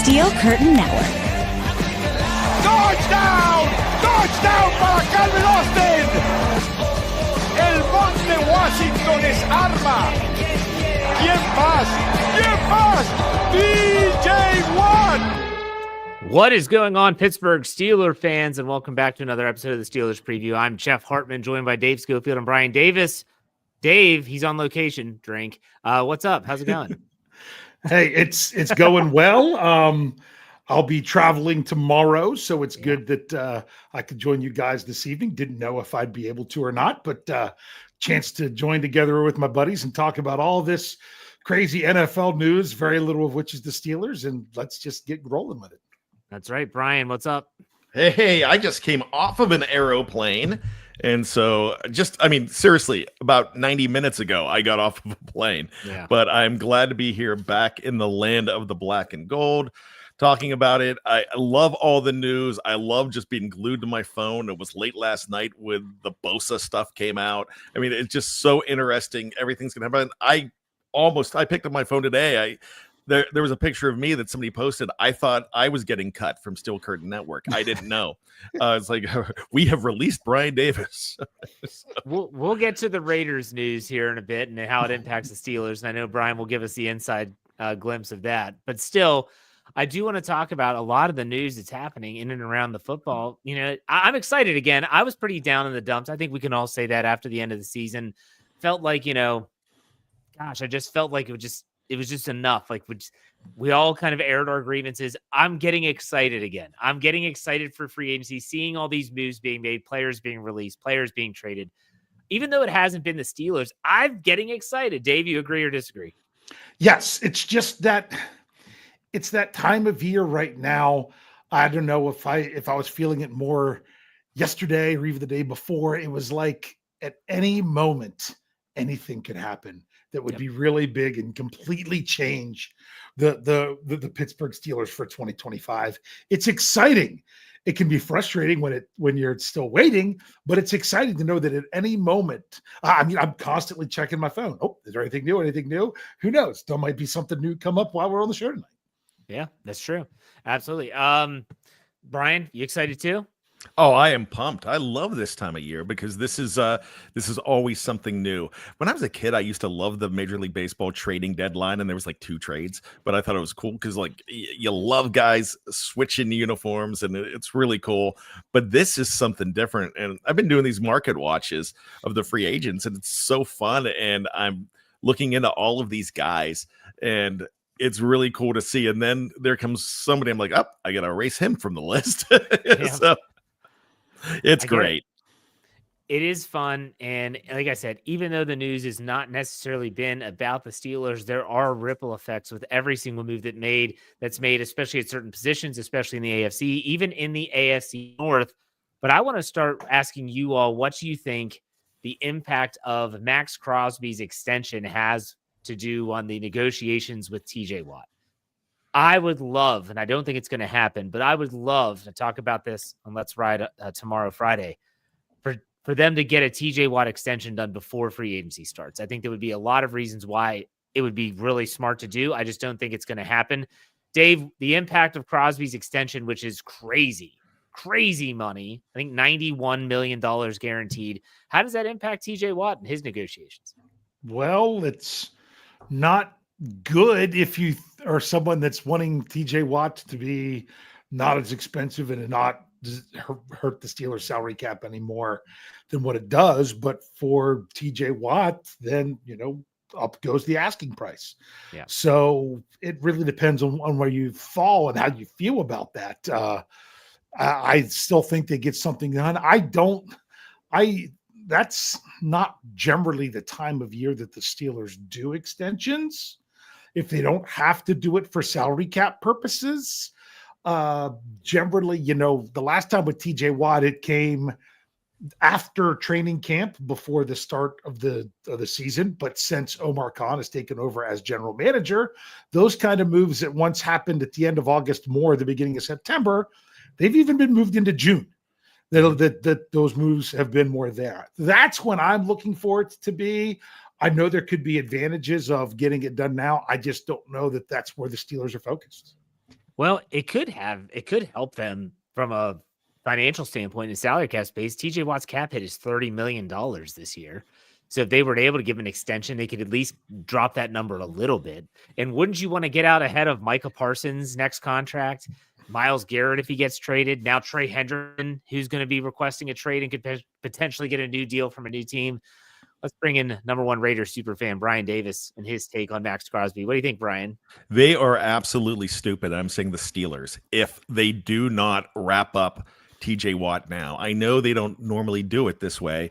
Steel Curtain Network. Touchdown! Touchdown para Calvin Austin! El Monte Washington es arma. ¿Quién más? ¿Quién más? DJ Watt! What is going on, Pittsburgh Steelers fans, and welcome back to another episode of the Steelers Preview. I'm Jeff Hartman, joined by Dave Schofield and Bryan Davis. Dave, he's on location. Drink. What's up? How's it going? Hey, it's going well. I'll be traveling tomorrow, so it's good that I could join you guys this evening. Didn't know if I'd be able to or not, but chance to join together with my buddies and talk about all this crazy NFL news, very little of which is the Steelers, and let's just get rolling with it. That's right. Bryan, what's up? Hey, I just came off of an aeroplane. And so seriously, about 90 minutes ago, I got off of a plane. Yeah. But I'm glad to be here back in the land of the black and gold, talking about it. I love all the news. I love just being glued to my phone. It was late last night when the Bosa stuff came out. I mean, it's just so interesting. Everything's going to happen. I picked up my phone today. There was a picture of me that somebody posted. I thought I was getting cut from Steel Curtain Network. I didn't know. It's like, we have released Bryan Davis. We'll get to the Raiders news here in a bit and how it impacts the Steelers. And I know Bryan will give us the inside glimpse of that. But still, I do want to talk about a lot of the news that's happening in and around the football. You know, I'm excited again. I was pretty down in the dumps. I think we can all say that after the end of the season. Felt like, I just felt like it was just enough. Like we all kind of aired our grievances. I'm getting excited again. I'm getting excited for free agency, seeing all these moves being made, players being released, players being traded. Even though it hasn't been the Steelers, I'm getting excited. Dave, you agree or disagree? Yes, it's just that it's that time of year right now. I don't know if I was feeling it more yesterday or even the day before. It was like at any moment, anything could happen that would be really big and completely change the Pittsburgh Steelers for 2025. It's exciting. It can be frustrating when you're still waiting, but it's exciting to know that at any moment, I'm constantly checking my phone. Oh, is there anything new? Anything new? Who knows? There might be something new come up while we're on the show tonight. Yeah, that's true. Absolutely. Bryan, you excited too? Oh, I am pumped. I love this time of year because this is always something new. When I was a kid, I used to love the Major League Baseball trading deadline, and there was like 2 trades, but I thought it was cool because like you love guys switching uniforms, and it's really cool. But this is something different, and I've been doing these market watches of the free agents, and it's so fun, and I'm looking into all of these guys, and it's really cool to see. And then there comes somebody, I'm like, I got to erase him from the list. So it's great. It is fun. And like I said, even though the news has not necessarily been about the Steelers, there are ripple effects with every single move that's made, especially at certain positions, especially in the AFC, even in the AFC North. But I want to start asking you all, what do you think the impact of Max Crosby's extension has to do on the negotiations with TJ Watt? I would love, and I don't think it's going to happen, but I would love to talk about this on Let's Ride tomorrow, Friday, for them to get a TJ Watt extension done before free agency starts. I think there would be a lot of reasons why it would be really smart to do. I just don't think it's going to happen. Dave, the impact of Crosby's extension, which is crazy money, I think $91 million guaranteed. How does that impact TJ Watt and his negotiations? Well, it's not good if you are someone that's wanting TJ Watt to be not as expensive and not hurt the Steelers salary cap anymore than what it does. But for TJ Watt, then, up goes the asking price. Yeah. So it really depends on where you fall and how you feel about that. I still think they get something done. That's not generally the time of year that the Steelers do extensions. If they don't have to do it for salary cap purposes, generally, the last time with TJ Watt, it came after training camp before the start of the season. But since Omar has taken over as general manager, those kind of moves that once happened at the end of August, more the beginning of September, they've even been moved into June. That those moves have been more there. That's when I'm looking for it to be. I know there could be advantages of getting it done now. I just don't know that that's where the Steelers are focused. Well, it could help them from a financial standpoint in salary cap space. TJ Watt's cap hit is $30 million this year. So if they were able to give an extension, they could at least drop that number a little bit. And wouldn't you want to get out ahead of Micah Parsons' next contract? Myles Garrett, if he gets traded. Now Trey Hendrickson, who's going to be requesting a trade and could potentially get a new deal from a new team. Let's bring in number one Raiders superfan Bryan Davis and his take on Max Crosby. What do you think, Brian? They are absolutely stupid. I'm saying the Steelers, if they do not wrap up TJ Watt now. I know they don't normally do it this way.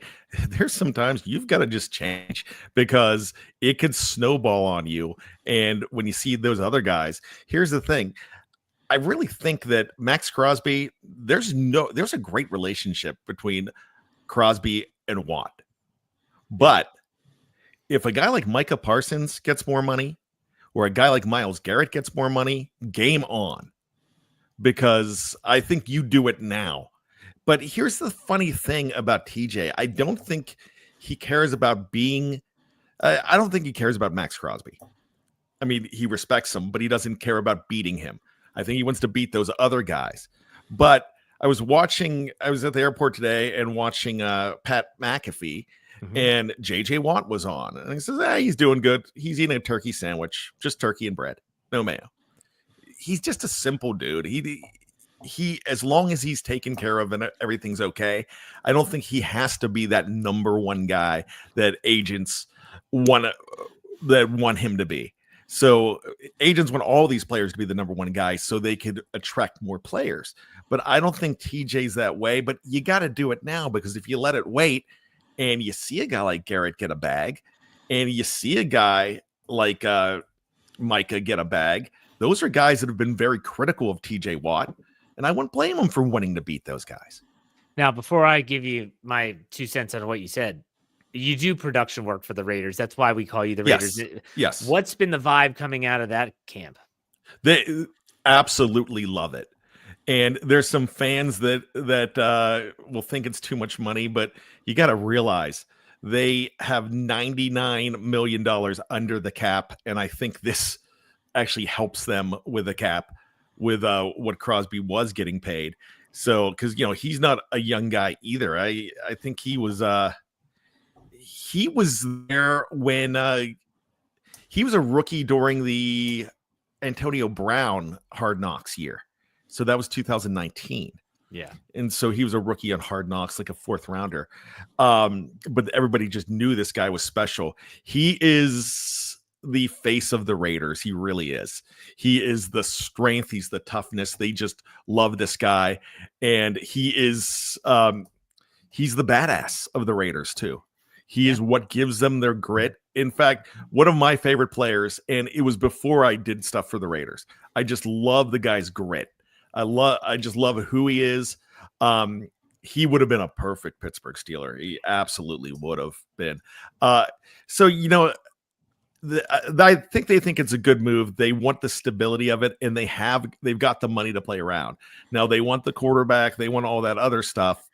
There's sometimes you've got to just change because it could snowball on you. And when you see those other guys, here's the thing. I really think that Max Crosby, there's a great relationship between Crosby and Watt. But if a guy like Micah Parsons gets more money or a guy like Myles Garrett gets more money, game on. Because I think you do it now. But here's the funny thing about TJ. I don't think he cares about I don't think he cares about Max Crosby. I mean, he respects him, but he doesn't care about beating him. I think he wants to beat those other guys. But I was at the airport today and watching Pat McAfee, and JJ Watt was on. And he says, he's doing good. He's eating a turkey sandwich, just turkey and bread, no mayo. He's just a simple dude. He as long as he's taken care of and everything's okay, I don't think he has to be that number one guy that agents want him to be. So agents want all these players to be the number one guy so they could attract more players. But I don't think TJ's that way. But you got to do it now, because if you let it wait and you see a guy like Garrett get a bag and you see a guy like Micah get a bag, those are guys that have been very critical of TJ Watt, and I wouldn't blame him for wanting to beat those guys. Now, before I give you my 2 cents on what you said, you do production work for the Raiders. That's why we call you the Raiders. Yes. What's been the vibe coming out of that camp? They absolutely love it. And there's some fans that will think it's too much money, but you got to realize they have $99 million under the cap, and I think this actually helps them with the cap with what Crosby was getting paid. So, because he's not a young guy either. I think he was there when he was a rookie during the Antonio Brown Hard Knocks year. So that was 2019. Yeah. And so he was a rookie on Hard Knocks, like a 4th rounder. But everybody just knew this guy was special. He is the face of the Raiders. He really is. He is the strength. He's the toughness. They just love this guy. And he is he's the badass of the Raiders too. He is what gives them their grit. In fact, one of my favorite players, and it was before I did stuff for the Raiders, I just love the guy's grit. I just love who he is. He would have been a perfect Pittsburgh Steeler. He absolutely would have been. So, I think they think it's a good move. They want the stability of it, and they've got the money to play around. Now they want the quarterback. They want all that other stuff.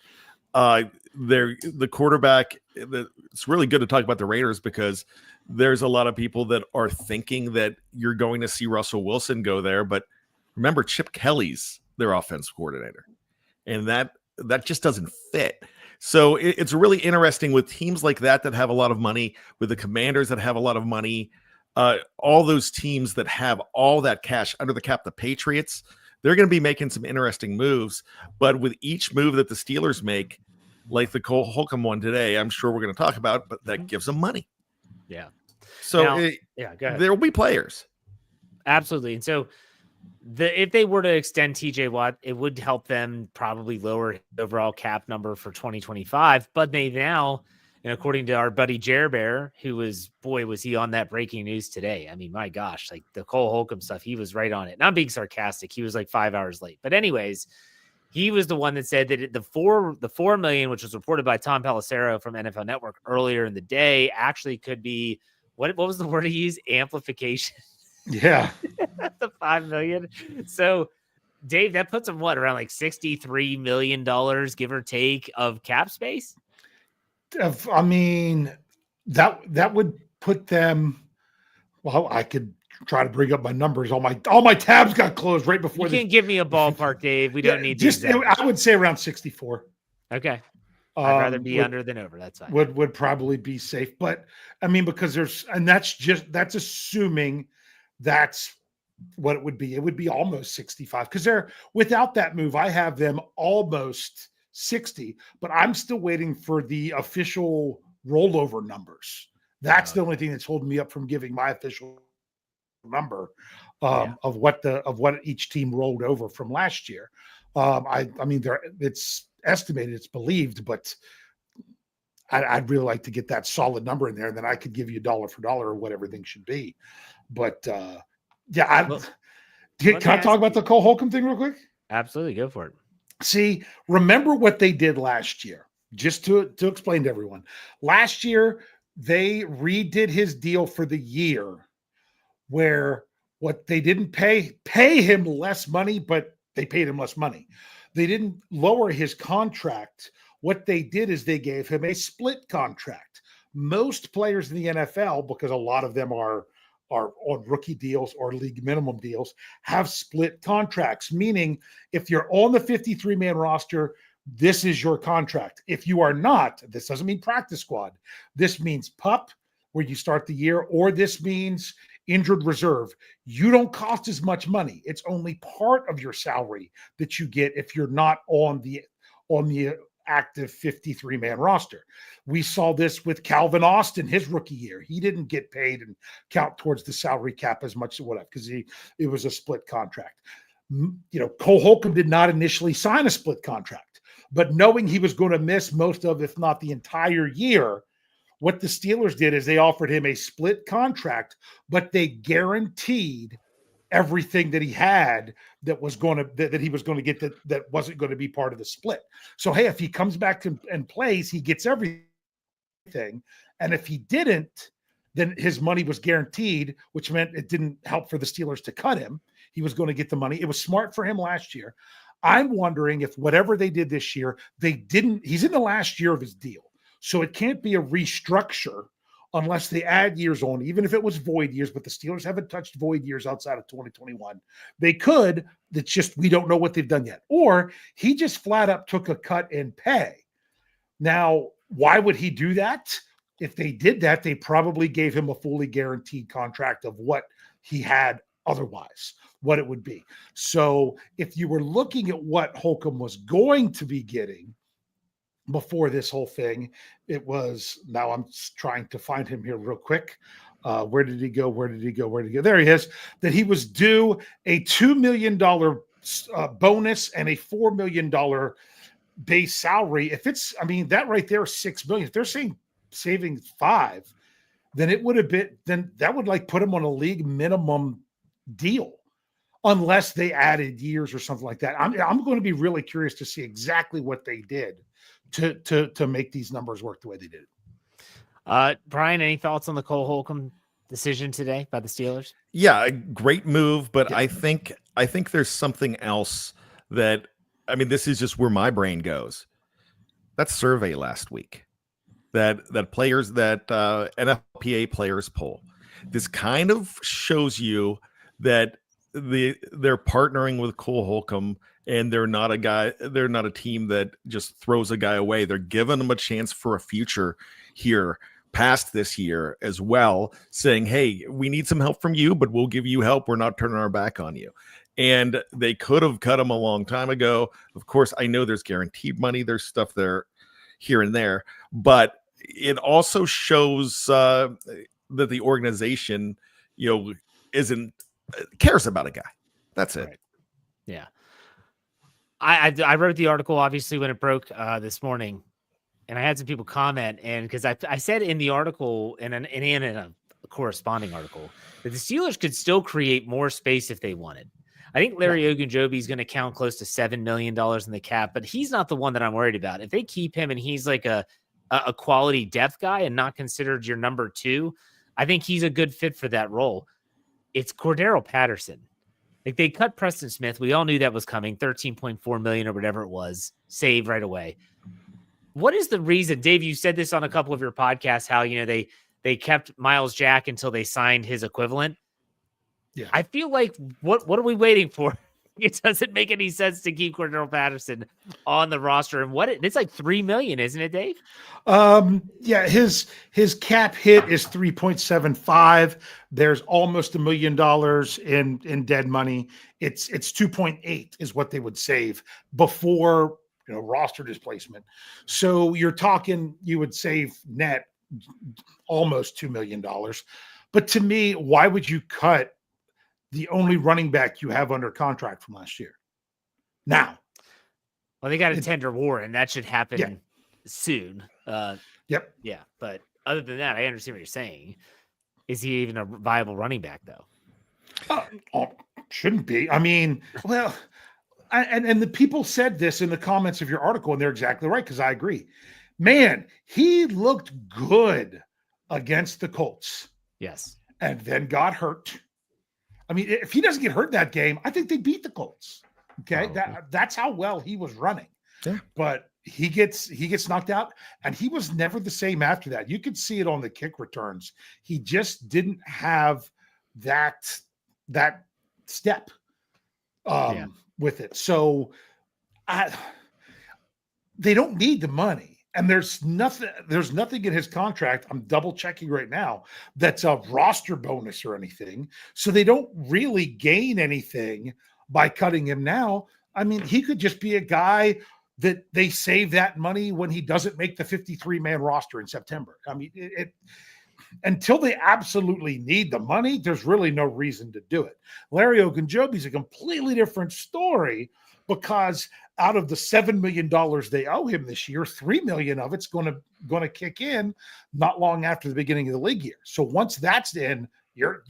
The quarterback. It's really good to talk about the Raiders because there's a lot of people that are thinking that you're going to see Russell Wilson go there, but remember, Chip Kelly's their offensive coordinator, and that just doesn't fit. So it's really interesting with teams like that have a lot of money, with the Commanders that have a lot of money, all those teams that have all that cash under the cap. The Patriots, they're going to be making some interesting moves, but with each move that the Steelers make, like the Cole Holcomb one today, I'm sure we're going to talk about, but that gives them money. Yeah. So go ahead. There will be players. Absolutely. And so if they were to extend TJ Watt, it would help them probably lower the overall cap number for 2025. But they now, and according to our buddy Jer Bear, who was he on that breaking news today. I mean, my gosh, like the Cole Holcomb stuff, he was right on it. Not being sarcastic. He was like 5 hours late. But anyways, he was the one that said that the $4 million, which was reported by Tom Pelissero from NFL Network earlier in the day, actually could be what was the word he used? Amplification. Yeah. The $5 million. So, Dave, that puts them around like $63 million, give or take, of cap space. I mean, that would put them. Well, I could try to bring up my numbers. All my tabs got closed right before. You can give me a ballpark, Dave. We don't need just. I would say around 64. Okay. I'd rather be under than over. That's fine. Would probably be safe, but I mean, because that's assuming that's what it would be. It would be almost 65 because without that move, I have them almost 60, but I'm still waiting for the official rollover numbers. That's the only thing that's holding me up from giving my official number of what each team rolled over from last year. I mean, it's estimated, it's believed, but I'd really like to get that solid number in there, and then I could give you dollar for dollar what everything should be. But can I talk about the Cole Holcomb thing real quick? Absolutely, go for it. See, remember what they did last year, just to explain to everyone. Last year, they redid his deal for the year where what they didn't pay him less money, but they paid him less money. They didn't lower his contract. What they did is they gave him a split contract. Most players in the NFL, because a lot of them are on rookie deals or league minimum deals, have split contracts, meaning if you're on the 53-man roster, this is your contract. If you are not, this doesn't mean practice squad. This means PUP, where you start the year, or this means injured reserve. You don't cost as much money. It's only part of your salary that you get if you're not on the active 53-man roster. We saw this with Calvin Austin his rookie year. He didn't get paid and count towards the salary cap as much as whatever because it was a split contract. Cole Holcomb did not initially sign a split contract, but knowing he was going to miss most of, if not the entire year, what the Steelers did is they offered him a split contract, but they guaranteed everything that he had that he was going to get that wasn't going to be part of the split. So, hey, if he comes back and plays, he gets everything. And if he didn't, then his money was guaranteed, which meant it didn't help for the Steelers to cut him. He was going to get the money. It was smart for him last year. I'm wondering if whatever they did this year, he's in the last year of his deal. So it can't be a restructure unless they add years on, even if it was void years, but the Steelers haven't touched void years outside of 2021. They could, it's just we don't know what they've done yet. Or he just flat up took a cut in pay. Now, why would he do that? If they did that, they probably gave him a fully guaranteed contract of what he had otherwise, what it would be. So if you were looking at what Holcomb was going to be getting before this whole thing, it was, now I'm trying to find him here real quick. Where did he go? There he is. That he was due a $2 million bonus and a $4 million base salary. If it's, I mean, that right there is $6 million. If they're saying saving $5 million, then it would have been, then that would like put him on a league minimum deal, unless they added years or something like that. I'm going to be really curious to see exactly what they did to make these numbers work the way they did. Brian, any thoughts on the Cole Holcomb decision today by the Steelers? Yeah, a great move, but yeah. I think there's something else that, I mean, this is just where my brain goes. That survey last week, that players, that NFLPA players poll, this kind of shows you that they're partnering with Cole Holcomb, and they're not a team that just throws a guy away. They're giving him a chance for a future here past this year as well, saying, hey, we need some help from you, but we'll give you help. We're not turning our back on you. And they could have cut him a long time ago. Of course, I know there's guaranteed money. There's stuff there here and there, but it also shows that the organization, cares about a guy. That's it. Right. Yeah. I wrote the article, obviously, when it broke this morning, and I had some people comment, and because I said in the article and in a corresponding article that the Steelers could still create more space if they wanted. I think Larry Ogunjobi is going to count close to $7 million in the cap, but he's not the one that I'm worried about. If they keep him and he's like a quality depth guy and not considered your number 2, I think he's a good fit for that role. It's Cordero Patterson. Like, they cut Preston Smith. We all knew that was coming. $13.4 million or whatever it was, saved right away. What is the reason, Dave? You said this on a couple of your podcasts, how they kept Miles Jack until they signed his equivalent. Yeah. I feel like what are we waiting for? It doesn't make any sense to keep Cordero Patterson on the roster. And it's like $3 million, isn't it, Dave? Yeah, his cap hit is 3.75. There's almost $1 million in dead money. It's 2.8 is what they would save before roster displacement. So you're talking you would save net almost $2 million. But to me, why would you cut the only running back you have under contract from last year? Now, well, they got a tender Warren. That should happen soon. Yep. Yeah, but other than that, I understand what you're saying. Is he even a viable running back, though? Shouldn't be. I mean, well, and the people said this in the comments of your article, and they're exactly right, because I agree. Man, he looked good against the Colts. Yes. And then got hurt. I mean, if he doesn't get hurt that game, I think they beat the Colts. Okay. That's how well he was running. Yeah. But he gets knocked out, and he was never the same after that. You could see it on the kick returns. He just didn't have that step with it. So they don't need the money. And there's nothing in his contract, I'm double checking right now, that's a roster bonus or anything. So they don't really gain anything by cutting him now. I mean, he could just be a guy that they save that money when he doesn't make the 53-man roster in September. I mean, until they absolutely need the money, there's really no reason to do it. Larry Ogunjobi's a completely different story, because out of the $7 million they owe him this year, $3 million of it's going to kick in not long after the beginning of the league year. So once that's in, you're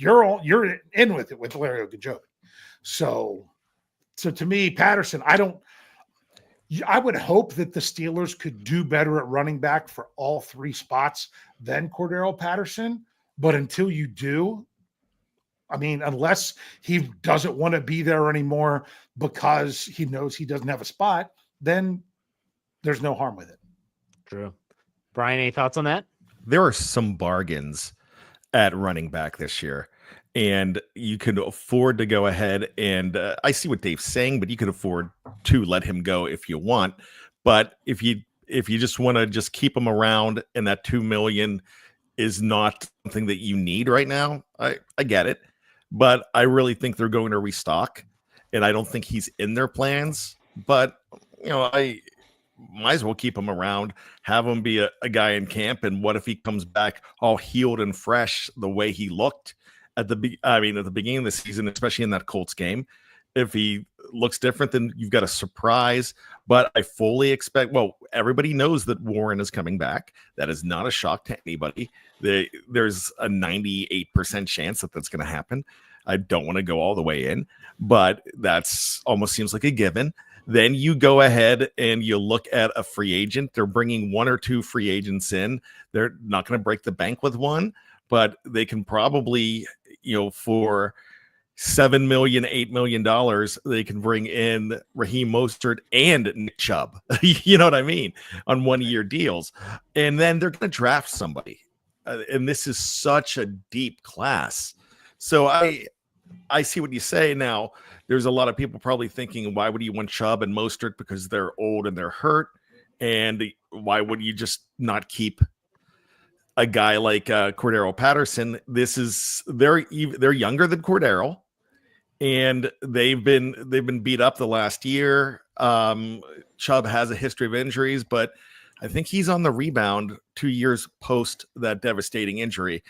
in with it with Larry Ogunjobi. So to me, Patterson, I would hope that the Steelers could do better at running back for all three spots than Cordero Patterson. But until you do, I mean, unless he doesn't want to be there anymore because he knows he doesn't have a spot, then there's no harm with it. True. Brian, any thoughts on that? There are some bargains at running back this year, and you could afford to go ahead and I see what Dave's saying, but you could afford to let him go if you want. But if you just want to just keep him around, and that $2 million is not something that you need right now, I get it. But I really think they're going to restock, and I don't think he's in their plans. But, I might as well keep him around, have him be a guy in camp. And what if he comes back all healed and fresh the way he looked at the beginning of the season, especially in that Colts game? If he looks different, then you've got a surprise. But I fully expect, everybody knows that Warren is coming back. That is not a shock to anybody. There's a 98% chance that that's going to happen. I don't want to go all the way in, but that's almost seems like a given. Then you go ahead and you look at a free agent. They're bringing one or two free agents in. They're not going to break the bank with one, but they can probably, for $7 million, $8 million, they can bring in Raheem Mostert and Nick Chubb. You know what I mean? On 1-year deals. And then they're going to draft somebody. And this is such a deep class. So I see what you say. Now, there's a lot of people probably thinking, why would you want Chubb and Mostert? Because they're old and they're hurt. And why would you just not keep a guy like Cordero Patterson? They're younger than Cordero, and they've been beat up the last year. Chubb has a history of injuries, but I think he's on the rebound 2 years post that devastating injury.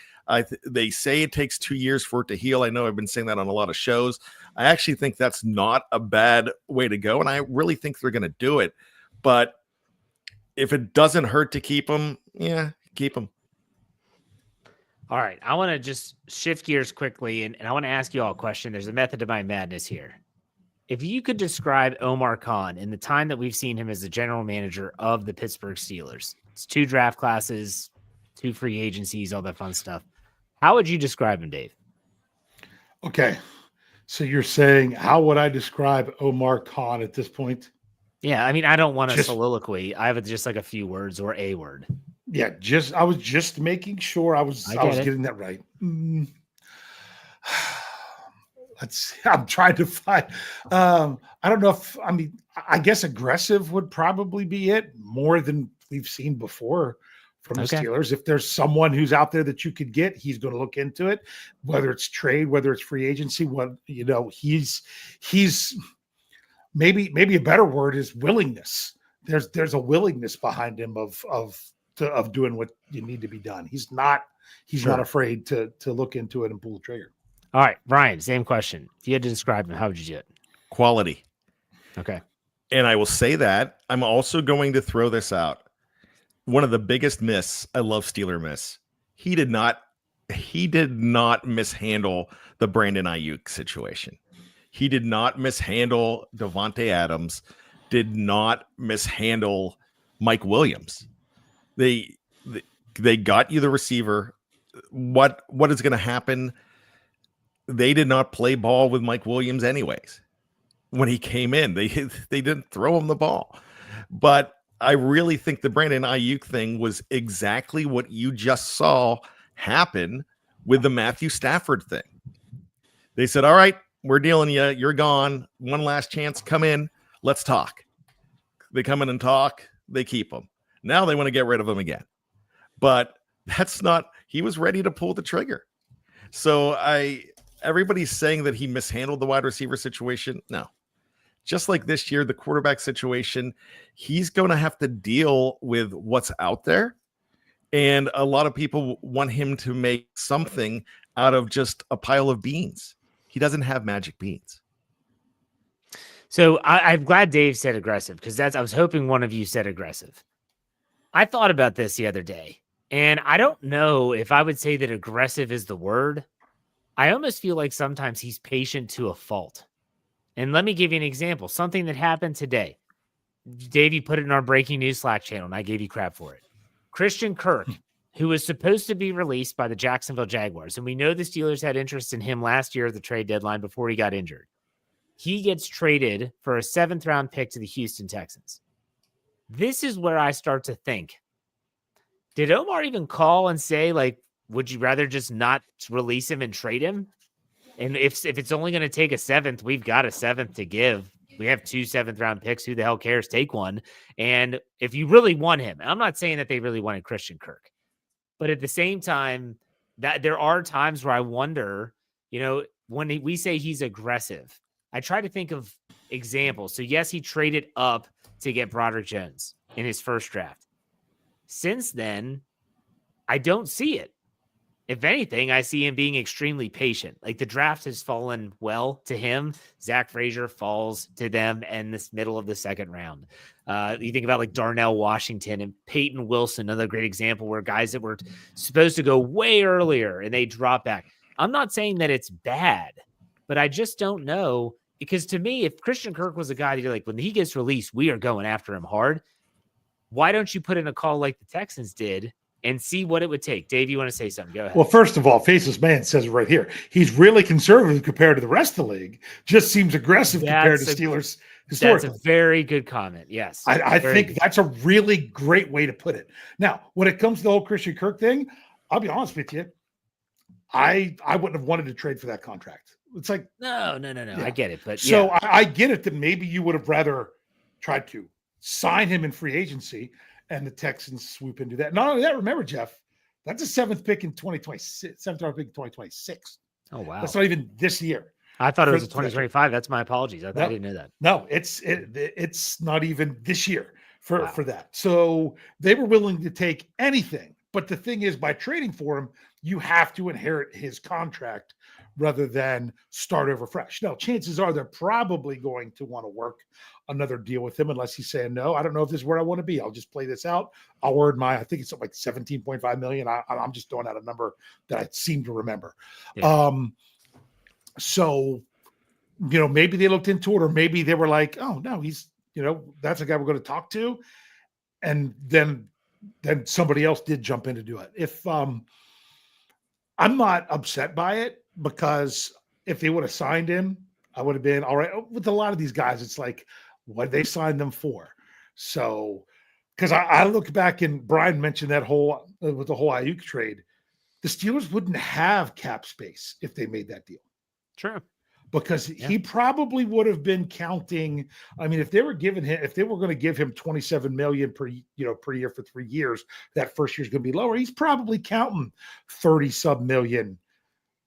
They say it takes 2 years for it to heal. I know I've been saying that on a lot of shows. I actually think that's not a bad way to go, and I really think they're going to do it. But if it doesn't hurt to keep him, keep him. All right. I want to just shift gears quickly, and I want to ask you all a question. There's a method to my madness here. If you could describe Omar Khan in the time that we've seen him as the general manager of the Pittsburgh Steelers, it's 2 draft classes, 2 free agencies, all that fun stuff. How would you describe him, Dave? Okay. So you're saying, how would I describe Omar Khan at this point? Yeah. I mean, I don't want a soliloquy. I have just like a few words or a word. Yeah. I was just making sure I was getting that right. I'm trying to find. I don't know if I guess aggressive would probably be it more than we've seen before from the Steelers. If there's someone who's out there that you could get, he's going to look into it, whether it's trade, whether it's free agency. He's maybe a better word is willingness. There's a willingness behind him of doing what you need to be done. He's not afraid to look into it and pull the trigger. All right, Brian, same question. If you had to describe him, how would you do it? Quality. Okay. And I will say that I'm also going to throw this out. One of the biggest myths, I love Steeler myths. He did not mishandle the Brandon Ayuk situation. He did not mishandle Devontae Adams, did not mishandle Mike Williams. They got you the receiver. What is going to happen? They did not play ball with Mike Williams anyways. When he came in, they didn't throw him the ball. But I really think the Brandon Ayuk thing was exactly what you just saw happen with the Matthew Stafford thing. They said, all right, we're dealing you. You're gone. One last chance. Come in. Let's talk. They come in and talk. They keep him. Now they want to get rid of him again. But that's not, he was ready to pull the trigger. So everybody's saying that he mishandled the wide receiver situation. No. Just like this year, the quarterback situation, he's going to have to deal with what's out there. And a lot of people want him to make something out of just a pile of beans. He doesn't have magic beans. So I'm glad Dave said aggressive, because I was hoping one of you said aggressive. I thought about this the other day, and I don't know if I would say that aggressive is the word. I almost feel like sometimes he's patient to a fault. And let me give you an example. Something that happened today. Dave, you put it in our breaking news Slack channel, and I gave you crap for it. Christian Kirk, who was supposed to be released by the Jacksonville Jaguars, and we know the Steelers had interest in him last year at the trade deadline before he got injured. He gets traded for a 7th-round pick to the Houston Texans. This is where I start to think, did Omar even call and say, like, would you rather just not release him and trade him? And if it's only going to take a 7th, we've got a 7th to give. We have 2 7th-round picks. Who the hell cares? Take one. And if you really want him, I'm not saying that they really wanted Christian Kirk, but at the same time, that there are times where I wonder, when we say he's aggressive, I try to think of examples. So yes, he traded up to get Broderick Jones in his first draft. Since then, I don't see it. If anything, I see him being extremely patient. Like, the draft has fallen well to him. Zach Frazier falls to them in this middle of the 2nd round. You think about like Darnell Washington and Peyton Wilson, another great example where guys that were supposed to go way earlier and they drop back. I'm not saying that it's bad, but I just don't know, because to me, if Christian Kirk was a guy that you're like, when he gets released, we are going after him hard. Why don't you put in a call like the Texans did and see what it would take? Dave, you want to say something? Go ahead. Well, first of all, Faceless Man says it right here. He's really conservative compared to the rest of the league. Just seems aggressive compared to Steelers historically. That's a very good comment. Yes. I think that's a really great way to put it. Now, when it comes to the whole Christian Kirk thing, I'll be honest with you. I wouldn't have wanted to trade for that contract. It's like, no. Yeah. I get it. But so yeah. I get it that maybe you would have rather tried to sign him in free agency and the Texans swoop into that. Not only that, remember, Jeff, that's a 7th pick in 2026, 7th-round pick in 2026. Oh, wow. That's not even this year. I thought it was a 2025. That's my apologies. I didn't know that. No, it's not even this year for that. So they were willing to take anything. But the thing is, by trading for him, you have to inherit his contract rather than start over fresh. Now, chances are they're probably going to want to work another deal with him unless he's saying, no, I don't know if this is where I want to be. I'll just play this out. I'll earn I think it's something like $17.5 million. I'm just throwing out a number that I seem to remember. Yeah. So, maybe they looked into it, or maybe they were like, oh, no, he's, that's a guy we're going to talk to. And then somebody else did jump in to do it. If I'm not upset by it, because if they would have signed him, I would have been all right. With a lot of these guys, it's like, what they signed them for. So, because I look back, and Brian mentioned that with the whole Ayuk trade, the Steelers wouldn't have cap space if they made that deal. True. because he probably would have been counting. I mean, if they were going to give him $27 million per year for 3 years, that first year is going to be lower. He's probably counting 30 sub million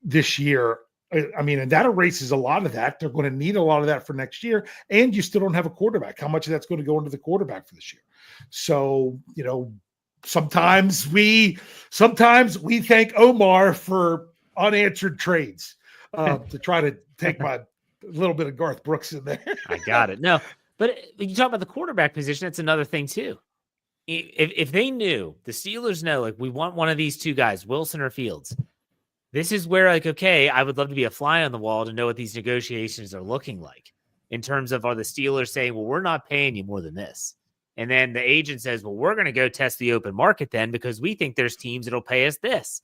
this year. I mean, and that erases a lot of that. They're going to need a lot of that for next year. And you still don't have a quarterback. How much of that's going to go into the quarterback for this year? So, sometimes we thank Omar for unanswered trades to try to take my little bit of Garth Brooks in there. I got it. No, but you talk about the quarterback position. That's another thing too. If they knew, the Steelers know, like, we want one of these two guys, Wilson or Fields. This is where, like, okay, I would love to be a fly on the wall to know what these negotiations are looking like in terms of, are the Steelers saying, well, we're not paying you more than this? And then the agent says, well, we're going to go test the open market then because we think there's teams that'll pay us this.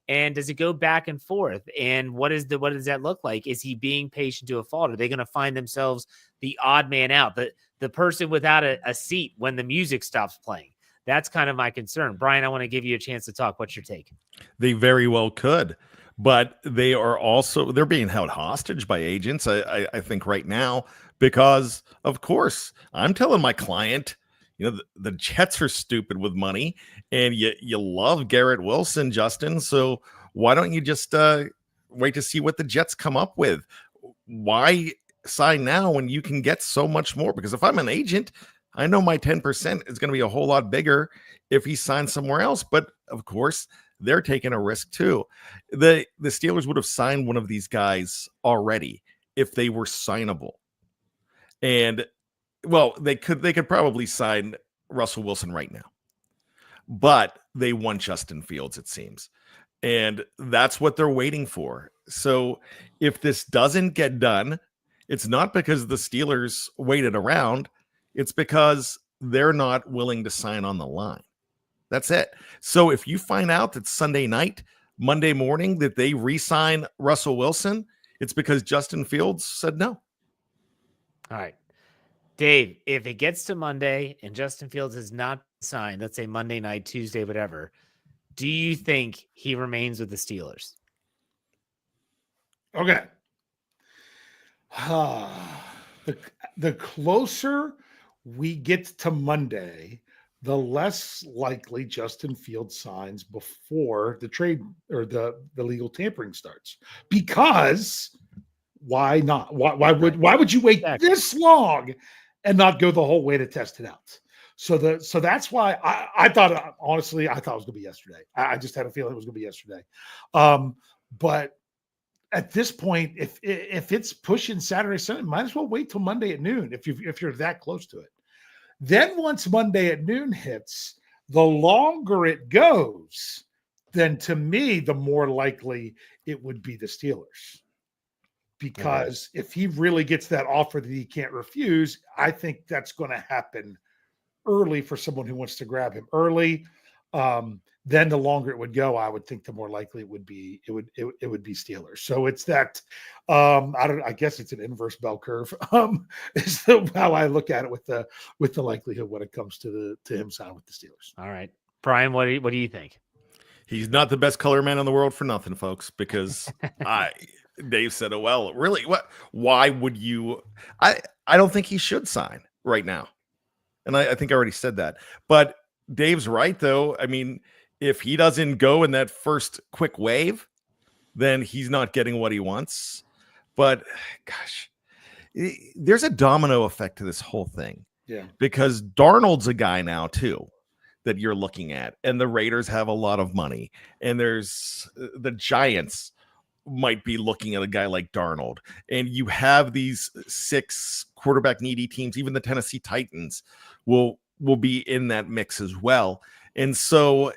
And does it go back and forth? And what does that look like? Is he being patient to a fault? Are they going to find themselves the odd man out, the person without a seat when the music stops playing? That's kind of my concern. Bryan, I want to give you a chance to talk. What's your take? They very well could. But they're being held hostage by agents, I think, right now, because, of course, I'm telling my client, the Jets are stupid with money, and you love Garrett Wilson, Justin. So why don't you just wait to see what the Jets come up with? Why sign now when you can get so much more? Because if I'm an agent, I know my 10% is going to be a whole lot bigger if he signs somewhere else. But, of course, they're taking a risk too. The Steelers would have signed one of these guys already if they were signable. And, well, they could probably sign Russell Wilson right now. But they want Justin Fields, it seems. And that's what they're waiting for. So if this doesn't get done, it's not because the Steelers waited around. It's because they're not willing to sign on the line. That's it. So if you find out that Sunday night, Monday morning, that they re-sign Russell Wilson, it's because Justin Fields said no. All right. Dave, if it gets to Monday and Justin Fields is not signed, let's say Monday night, Tuesday, whatever, do you think he remains with the Steelers? Okay. The closer we get to Monday, the less likely Justin Fields signs before the trade or the legal tampering starts. Because why not? Why would you wait this long and not go the whole way to test it out? So that's why I thought, honestly, I thought it was going to be yesterday. I just had a feeling it was going to be yesterday. But at this point, if it's pushing Saturday, Sunday, might as well wait till Monday at noon if you're that close to it. Then once Monday at noon hits, the longer it goes, then to me, the more likely it would be the Steelers. Because if he really gets that offer that he can't refuse, I think that's going to happen early for someone who wants to grab him early. Then the longer it would go, I would think the more likely it would be Steelers. So it's that I guess it's an inverse bell curve. Is how I look at it with the likelihood when it comes to him signing with the Steelers. All right, Bryan, what do you think? He's not the best color man in the world for nothing, folks, because Dave said it well. Really, why would you? I don't think he should sign right now. And I think I already said that. But Dave's right, though. I mean, if he doesn't go in that first quick wave, then he's not getting what he wants. But, gosh, there's a domino effect to this whole thing. Yeah. Because Darnold's a guy now, too, that you're looking at. And the Raiders have a lot of money. And there's the Giants might be looking at a guy like Darnold. And you have these 6 quarterback needy teams. Even the Tennessee Titans will be in that mix as well. And so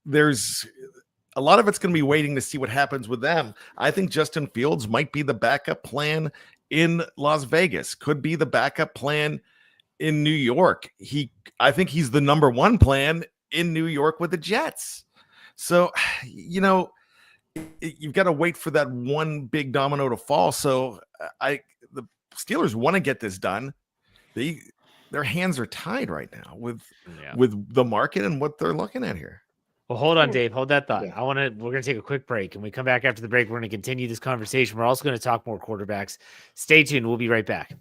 there's a lot of it's going to be waiting to see what happens with them. I think Justin Fields might be the backup plan in Las Vegas, could be the backup plan in New York. I think he's the number 1 plan in New York with the Jets. So, you've got to wait for that one big domino to fall. So the Steelers want to get this done. Their hands are tied right now with the market and what they're looking at here. Well, hold on, Dave. Hold that thought. Yeah. We're going to take a quick break. And we come back after the break, we're going to continue this conversation. We're also going to talk more quarterbacks. Stay tuned. We'll be right back.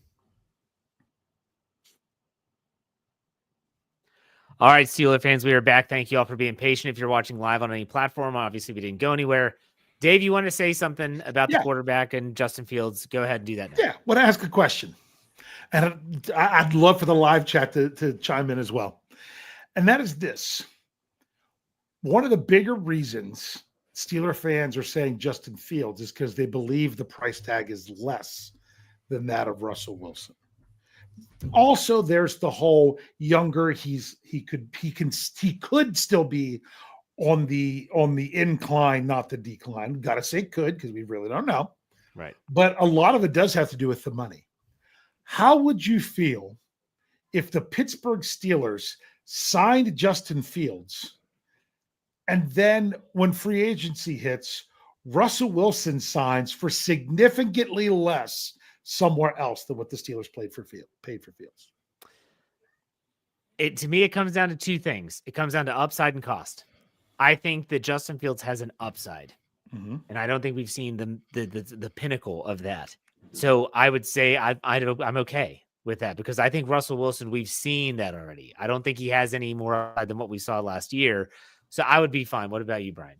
All right, Steeler fans, we are back. Thank you all for being patient. If you're watching live on any platform, obviously we didn't go anywhere. Dave, you want to say something about the quarterback and Justin Fields? Go ahead and do that now. Yeah, want to ask a question. And I'd love for the live chat to chime in as well. And that is this. One of the bigger reasons Steeler fans are saying Justin Fields is because they believe the price tag is less than that of Russell Wilson. Also, there's the whole younger. He could still be on the incline, not the decline. Got to say could, because we really don't know. Right. But a lot of it does have to do with the money. How would you feel if the Pittsburgh Steelers signed Justin Fields, and then when free agency hits, Russell Wilson signs for significantly less somewhere else than what the Steelers paid for Fields? To me, it comes down to two things. It comes down to upside and cost. I think that Justin Fields has an upside, and I don't think we've seen the pinnacle of that. So I would say I'm okay with that, because I think Russell Wilson, we've seen that already. I don't think he has any more upside than what we saw last year. So I would be fine. What about you, Brian?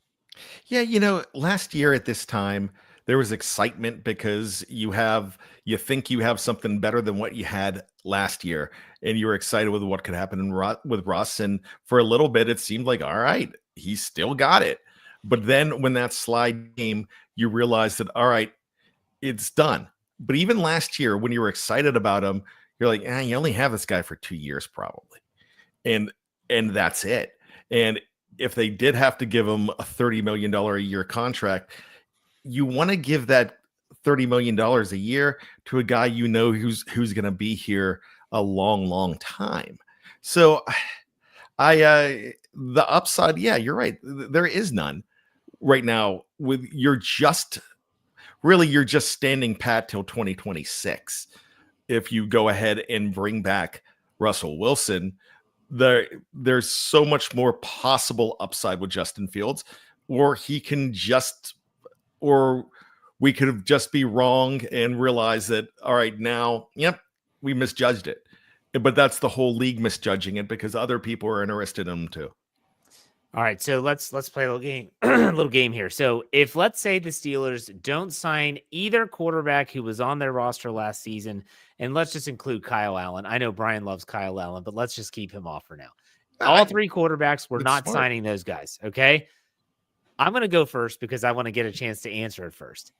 Yeah, last year at this time, there was excitement because you think you have something better than what you had last year, and you were excited with what could happen with Russ. And for a little bit, it seemed like, all right, he's still got it. But then when that slide came, you realized that, all right, it's done. But even last year, when you were excited about him, you're like, you only have this guy for 2 years probably. And that's it. And if they did have to give him a $30 million a year contract, you want to give that $30 million a year to a guy who's going to be here a long, long time. So the upside, yeah, you're right. There is none right now. You're just standing pat till 2026. If you go ahead and bring back Russell Wilson, there's so much more possible upside with Justin Fields, or we could have just be wrong and realize that, all right, now, we misjudged it. But that's the whole league misjudging it, because other people are interested in them too. All right, so let's play a little game, little game here. So if, let's say, the Steelers don't sign either quarterback who was on their roster last season, and let's just include Kyle Allen. I know Brian loves Kyle Allen, but let's just keep him off for now. All three quarterbacks, we're not signing those guys, okay? I'm going to go first because I want to get a chance to answer it first.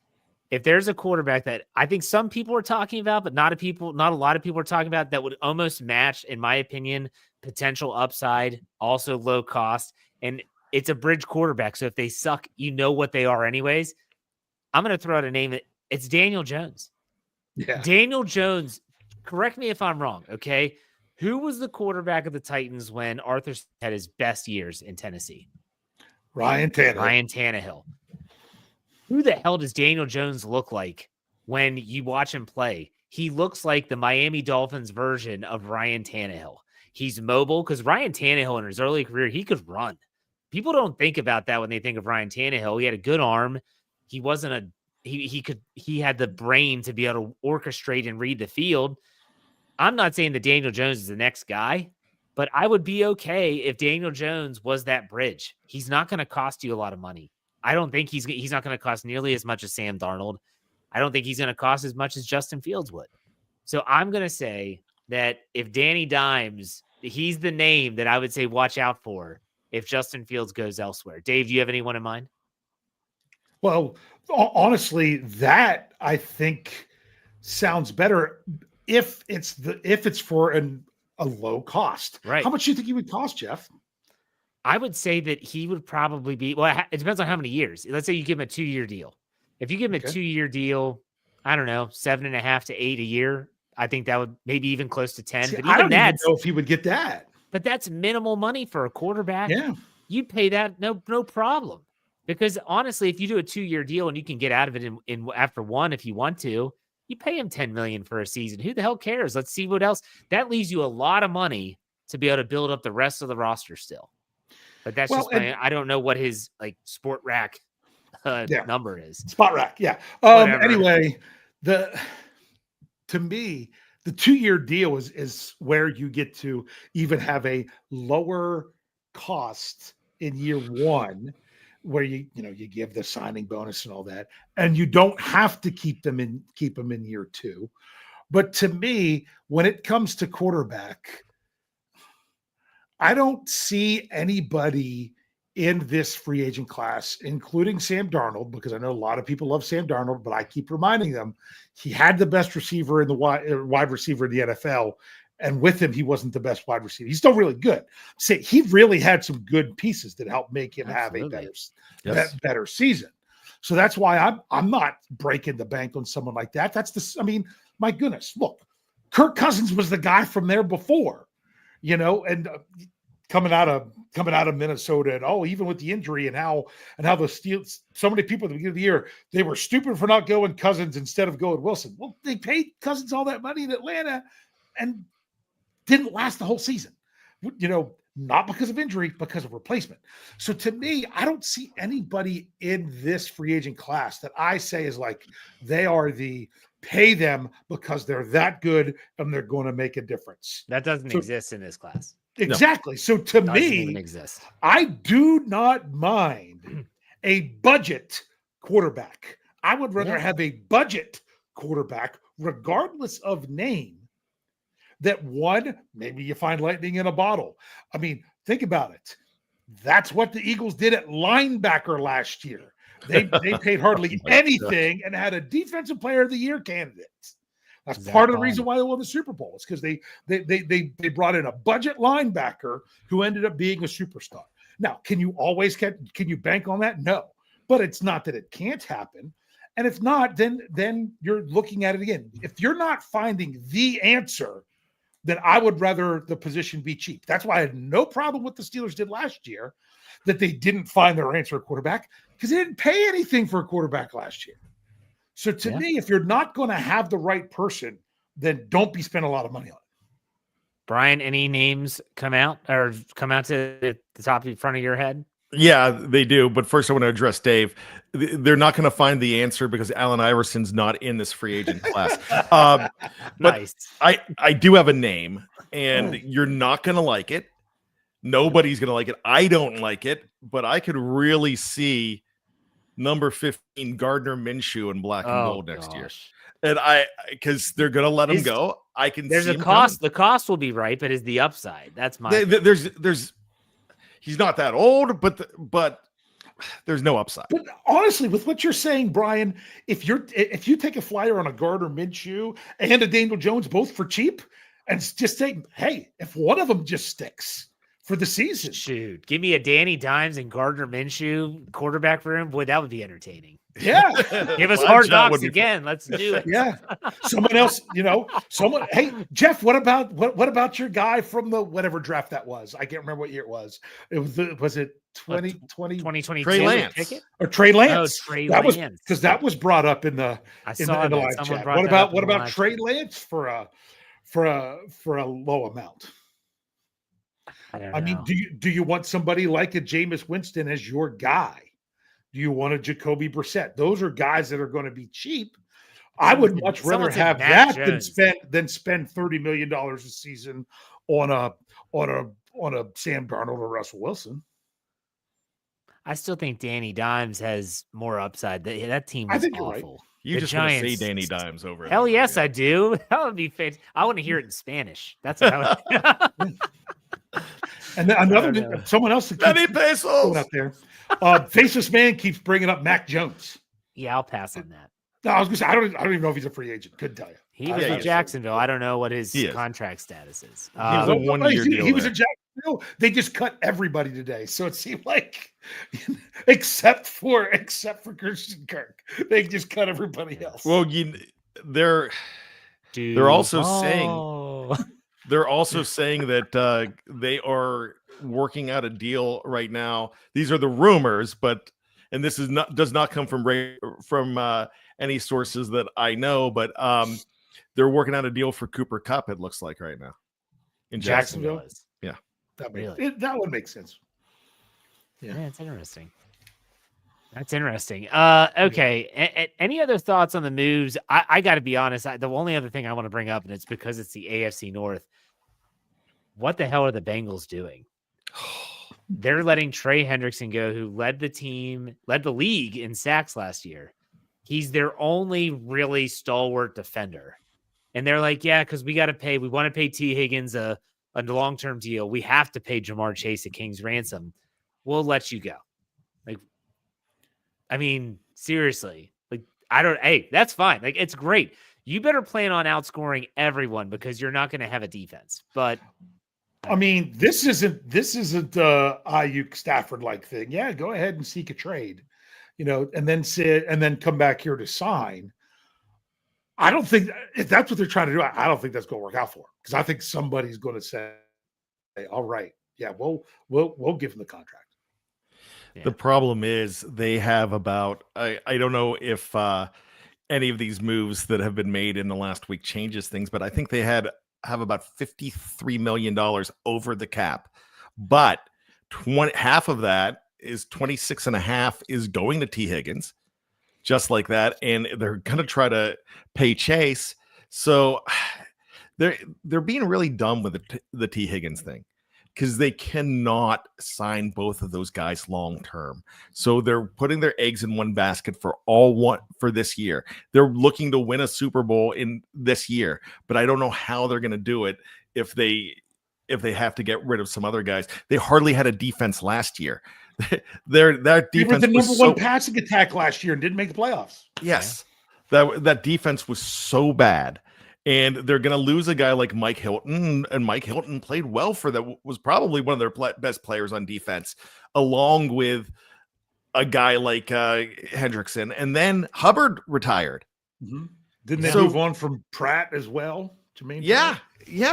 If there's a quarterback that I think some people are talking about, but not a lot of people are talking about, that would almost match, in my opinion, potential upside, also low cost, and it's a bridge quarterback. So if they suck, you know what they are anyways. I'm going to throw out a name. It's Daniel Jones. Yeah. Daniel Jones, correct me if I'm wrong, okay? Who was the quarterback of the Titans when Arthur had his best years in Tennessee? Ryan Tannehill. Who the hell does Daniel Jones look like when you watch him play? He looks like the Miami Dolphins version of Ryan Tannehill. He's mobile, because Ryan Tannehill in his early career, he could run. People don't think about that when they think of Ryan Tannehill. He had a good arm. He wasn't he had the brain to be able to orchestrate and read the field. I'm not saying that Daniel Jones is the next guy, but I would be okay if Daniel Jones was that bridge. He's not going to cost you a lot of money. I don't think he's not going to cost nearly as much as Sam Darnold. I don't think he's going to cost as much as Justin Fields would. So I'm going to say that if Danny Dimes, he's the name that I would say watch out for if Justin Fields goes elsewhere. Dave, do you have anyone in mind? Well, honestly, that I think sounds better if it's for a low cost. Right. How much do you think he would cost, Jeff? I would say that he would probably be, well, it depends on how many years. Let's say you give him a 2-year deal. If you give him a 2-year deal, I don't know, 7.5 to 8 a year, I think that would maybe even close to 10. But I don't even know if he would get that. But that's minimal money for a quarterback. Yeah. You pay that, no problem. Because honestly, if you do a 2-year deal and you can get out of it in after one, if you want to, you pay him $10 million for a season. Who the hell cares? Let's see what else. That leaves you a lot of money to be able to build up the rest of the roster still. But that's Well, just my, I don't know what his like sport rack number is. Spot rack, yeah. Anyway, to me, the 2-year deal is where you get to even have a lower cost in year 1, where you give the signing bonus and all that, and you don't have to keep them in year 2. But to me, when it comes to quarterback, I don't see anybody in this free agent class, including Sam Darnold, because I know a lot of people love Sam Darnold, but I keep reminding them he had the best receiver in the wide receiver in the NFL, and with him, he wasn't the best wide receiver. He's still really good. He really had some good pieces that helped make him have a better season. So that's why I'm not breaking the bank on someone like that. My goodness, look, Kirk Cousins was the guy from there before, and coming out of Minnesota, and even with the injury and how the Steelers, so many people at the beginning of the year, they were stupid for not going Cousins instead of going Wilson. Well, they paid Cousins all that money in Atlanta and didn't last the whole season, not because of injury, because of replacement. So to me, I don't see anybody in this free agent class that I say is like, they are the pay them because they're that good and they're going to make a difference. That doesn't exist in this class. Exactly. No. So to me, I do not mind a budget quarterback. I would rather have a budget quarterback, regardless of name, that maybe you find lightning in a bottle. I mean, think about it. That's what the Eagles did at linebacker last year. They paid hardly anything and had a defensive player of the year candidate. That's part of the reason why they won the Super Bowl. It's because they brought in a budget linebacker who ended up being a superstar. Now, can you bank on that? No, but it's not that it can't happen. And if not, then you're looking at it again. If you're not finding the answer, then I would rather the position be cheap. That's why I had no problem with the Steelers did last year, that they didn't find their answer at quarterback, because they didn't pay anything for a quarterback last year. So to me, if you're not going to have the right person, then don't be spending a lot of money on it. Brian, any names come out to the top of the front of your head? Yeah, they do. But first I want to address Dave. They're not going to find the answer because Allen Iverson's not in this free agent class. Nice. I do have a name, and you're not going to like it. Nobody's going to like it. I don't like it, but I could really see number 15 Gardner Minshew in black and gold next year. And because they're going to let him go. I can there's see a cost. The cost will be right, but is the upside. That's my there's he's not that old, but there's no upside. But honestly, with what you're saying, Brian, if you take a flyer on a Gardner Minshew and a Daniel Jones both for cheap, and just say, hey, if one of them just sticks for the season, shoot, give me a Danny Dimes and Gardner Minshew quarterback for him. Boy, that would be entertaining. Yeah, give us Hard Knocks again. Let's do it. Yeah, someone else, Hey, Jeff, what about your guy from the whatever draft that was? I can't remember what year it was. Was it 2022? Trey Lance or Trey Lance? Oh, Trey Lance. Lance. Because that was brought up in the live chat. What about Trey Lance for a low amount? I mean, do you want somebody like a Jameis Winston as your guy? Do you want a Jacoby Brissett? Those are guys that are going to be cheap. I would much rather have that than spend $30 million a season on a Sam Darnold or Russell Wilson. I still think Danny Dimes has more upside. That team was awful. Right. You just want to say Danny Dimes over it. Hell yes, I do. That would be fantastic. I want to hear it in Spanish. That's what I would. And then someone else that keeps going out there. Faceless Man keeps bringing up Mac Jones. Yeah, I'll pass on that. No, I was going to say I don't even know if he's a free agent. Couldn't tell you. He was in Jacksonville. I don't know what his contract status is. He was a 1-year deal. He was in Jacksonville. They just cut everybody today, so it seemed like, except for Christian Kirk, they just cut everybody else. Well, they're also saying that they are working out a deal right now. These are the rumors, and this does not come from any sources that I know, but they're working out a deal for Cooper Kupp. It looks like right now in Jacksonville. Yeah, that would make sense. Yeah, it's interesting. That's interesting. Okay. Any other thoughts on the moves? I got to be honest. The only other thing I want to bring up, and it's because it's the AFC North. What the hell are the Bengals doing? They're letting Trey Hendrickson go, who led the league in sacks last year. He's their only really stalwart defender. And they're like, yeah, because we want to pay T. Higgins a long-term deal. We have to pay Jamar Chase a king's ransom. We'll let you go. I mean, seriously, hey, that's fine. It's great. You better plan on outscoring everyone because you're not going to have a defense. But I mean, this isn't Ayuk Stafford like thing. Yeah, go ahead and seek a trade, and then come back here to sign. I don't think if that's what they're trying to do, I don't think that's going to work out for them, because I think somebody's going to say, hey, all right, yeah, we'll give him the contract. Yeah. The problem is they have about I don't know if any of these moves that have been made in the last week changes things, but I think they have about $53 million over the cap, but half of that is 26.5 is going to T. Higgins, just like that, and they're going to try to pay Chase. So they're being really dumb with the T. Higgins thing, because they cannot sign both of those guys long term. So they're putting their eggs in one basket for this year. They're looking to win a Super Bowl in this year, but I don't know how they're going to do it if they have to get rid of some other guys. They hardly had a defense last year. That defense they were the number was one passing attack last year and didn't make the playoffs. Yes, that defense was so bad. And they're going to lose a guy like Mike Hilton, and Mike Hilton played well for them, was probably one of their best players on defense, along with a guy like Hendrickson. And then Hubbard retired. Mm-hmm. Didn't they move on from Pratt as well? Yeah,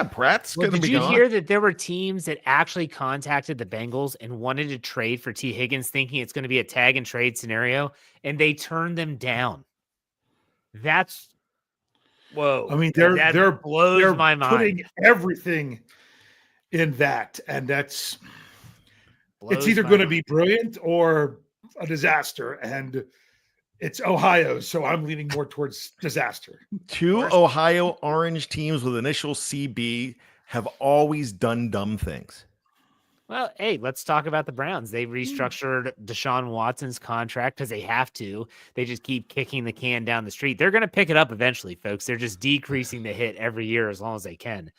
Pratt's going to be gone. Did you hear that there were teams that actually contacted the Bengals and wanted to trade for T. Higgins, thinking it's going to be a tag and trade scenario, and they turned them down? That's whoa! I mean, they're my mind. Putting everything in that, and it's either going to be brilliant or a disaster, and it's Ohio, so I'm leaning more towards disaster. Two Ohio Orange teams with initial CB have always done dumb things. Well, hey, let's talk about the Browns. They restructured Deshaun Watson's contract because they have to. They just keep kicking the can down the street. They're going to pick it up eventually, folks. They're just decreasing the hit every year as long as they can.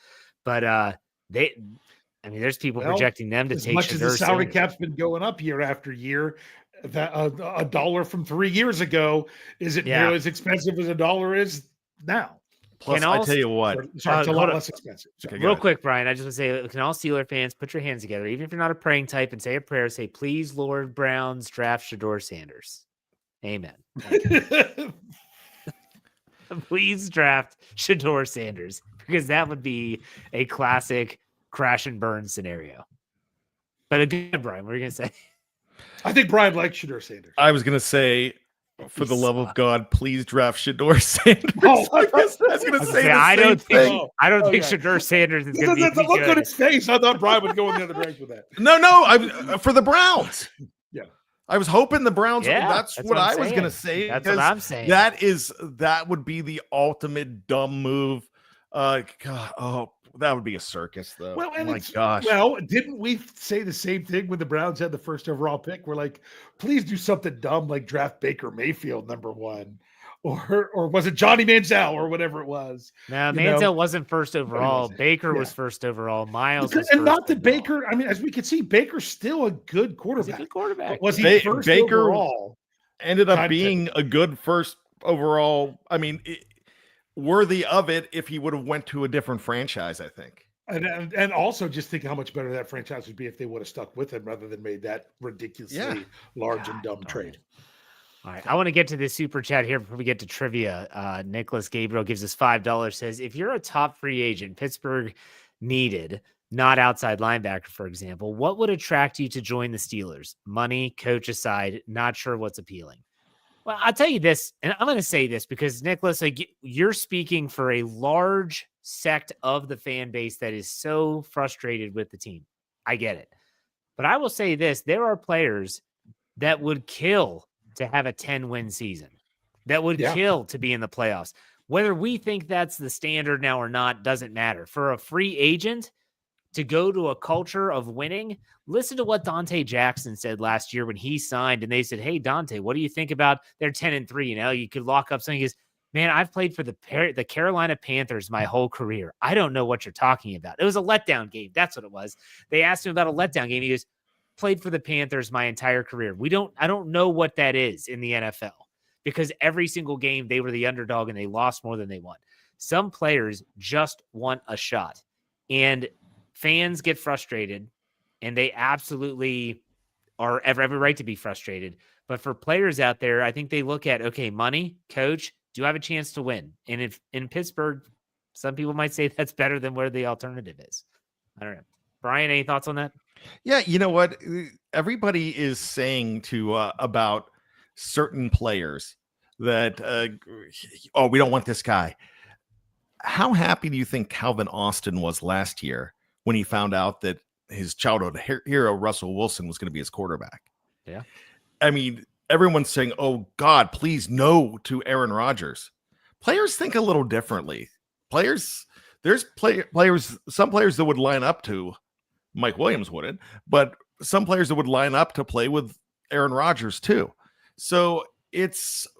But there's people projecting them to take as much as the salary cap's been going up year after year. That a dollar from 3 years ago isn't nearly as expensive as a dollar is now. Plus, I tell you what, it's a lot less expensive. Okay, real quick, Brian, I just want to say, can all Steeler fans put your hands together, even if you're not a praying type, and say a prayer, say, please, Lord Browns, draft Shedeur Sanders. Amen. Please draft Shedeur Sanders, because that would be a classic crash and burn scenario. But again, Brian, what are you going to say? I think Brian likes Shedeur Sanders. I was going to say, for the love of God, please draft Shedeur Sanders. I was going to say I don't think Shedeur Sanders is going to be look on his face. I thought Brian would go in the other direction with that. No, for the Browns. Yeah. I was hoping the Browns. That's what I was going to say. That's what I'm saying. That would be the ultimate dumb move. That would be a circus, though. Well, oh my gosh. Well, didn't we say the same thing when the Browns had the first overall pick? We're like, please do something dumb like draft Baker Mayfield #1, or was it Johnny Manziel or whatever it was? No, Manziel wasn't first overall. Baker was first overall. Miles was and not that Baker. I mean, as we can see, Baker's still a good quarterback. He's a good quarterback. Was he first Baker overall? Ended up being a good first overall. I mean, worthy of it if he would have went to a different franchise, I think. And also just think how much better that franchise would be if they would have stuck with him rather than made that ridiculously large and dumb trade. All right. I want to get to this super chat here before we get to trivia. Nicholas Gabriel gives us $5, says, if you're a top free agent, Pittsburgh needed, not outside linebacker, for example, what would attract you to join the Steelers? Money, coach aside, not sure what's appealing. Well, I'll tell you this, and I'm going to say this because, Nicholas, you're speaking for a large sect of the fan base that is so frustrated with the team. I get it. But I will say this, there are players that would kill to have a 10-win season, that would kill to be in the playoffs. Whether we think that's the standard now or not doesn't matter. For a free agent to go to a culture of winning, listen to what Dante Jackson said last year when he signed, and they said, hey, Dante, what do you think about their 10-3? You know, you could lock up something. He goes, man, I've played for the Carolina Panthers my whole career. I don't know what you're talking about. It was a letdown game. That's what it was. They asked him about a letdown game. He goes, played for the Panthers my entire career. I don't know what that is in the NFL, because every single game they were the underdog and they lost more than they won. Some players just want a shot, and fans get frustrated, and they absolutely are every right to be frustrated. But for players out there, I think they look at, okay, money, coach, do I have a chance to win? And if in Pittsburgh, some people might say that's better than where the alternative is. I don't know. Brian, any thoughts on that? Yeah, you know what? Everybody is saying to about certain players that, oh, we don't want this guy. How happy do you think Calvin Austin was last year when he found out that his childhood hero, Russell Wilson, was going to be his quarterback? Yeah. I mean, everyone's saying, oh, God, please no to Aaron Rodgers. Players think a little differently. Some players that would line up to, Mike Williams wouldn't, but some players that would line up to play with Aaron Rodgers too. So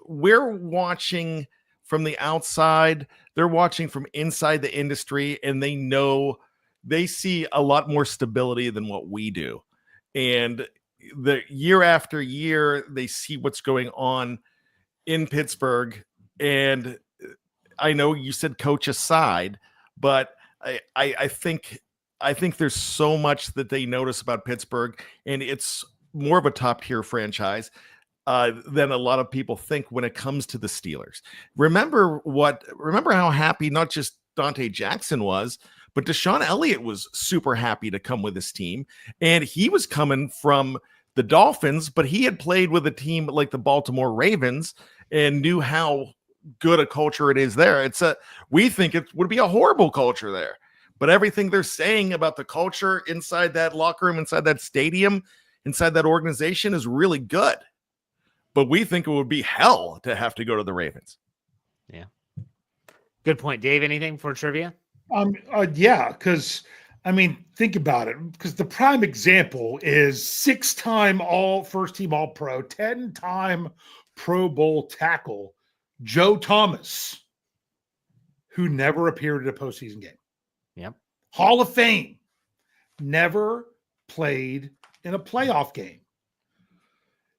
we're watching from the outside, they're watching from inside the industry, and they see a lot more stability than what we do. And the year after year, they see what's going on in Pittsburgh. And I know you said coach aside, but I think there's so much that they notice about Pittsburgh, and it's more of a top tier franchise than a lot of people think when it comes to the Steelers. Remember how happy not just Dante Jackson was, but Deshaun Elliott was super happy to come with his team. And he was coming from the Dolphins, but he had played with a team like the Baltimore Ravens and knew how good a culture it is there. We think it would be a horrible culture there. But everything they're saying about the culture inside that locker room, inside that stadium, inside that organization is really good. But we think it would be hell to have to go to the Ravens. Yeah. Good point. Dave, anything for trivia? Yeah, because, I mean, think about it. Because the prime example is 6-time first-team All-Pro, 10-time Pro Bowl tackle, Joe Thomas, who never appeared at a postseason game. Yep. Hall of Fame, never played in a playoff game.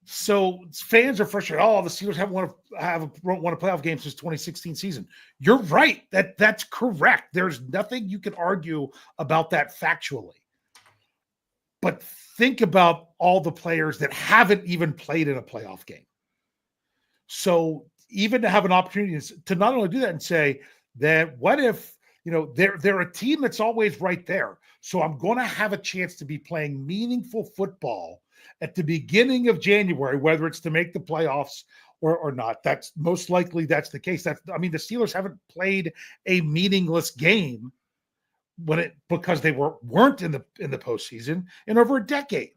So fans are frustrated. Oh, the Steelers haven't won a playoff game since 2016 season. You're right. That's correct. There's nothing you can argue about that factually. But think about all the players that haven't even played in a playoff game. So even to have an opportunity to not only do that and say that, what if, they're a team that's always right there. So I'm going to have a chance to be playing meaningful football at the beginning of January, whether it's to make the playoffs or not. That's most likely that's the case. The Steelers haven't played a meaningless game because they weren't in the postseason in over a decade.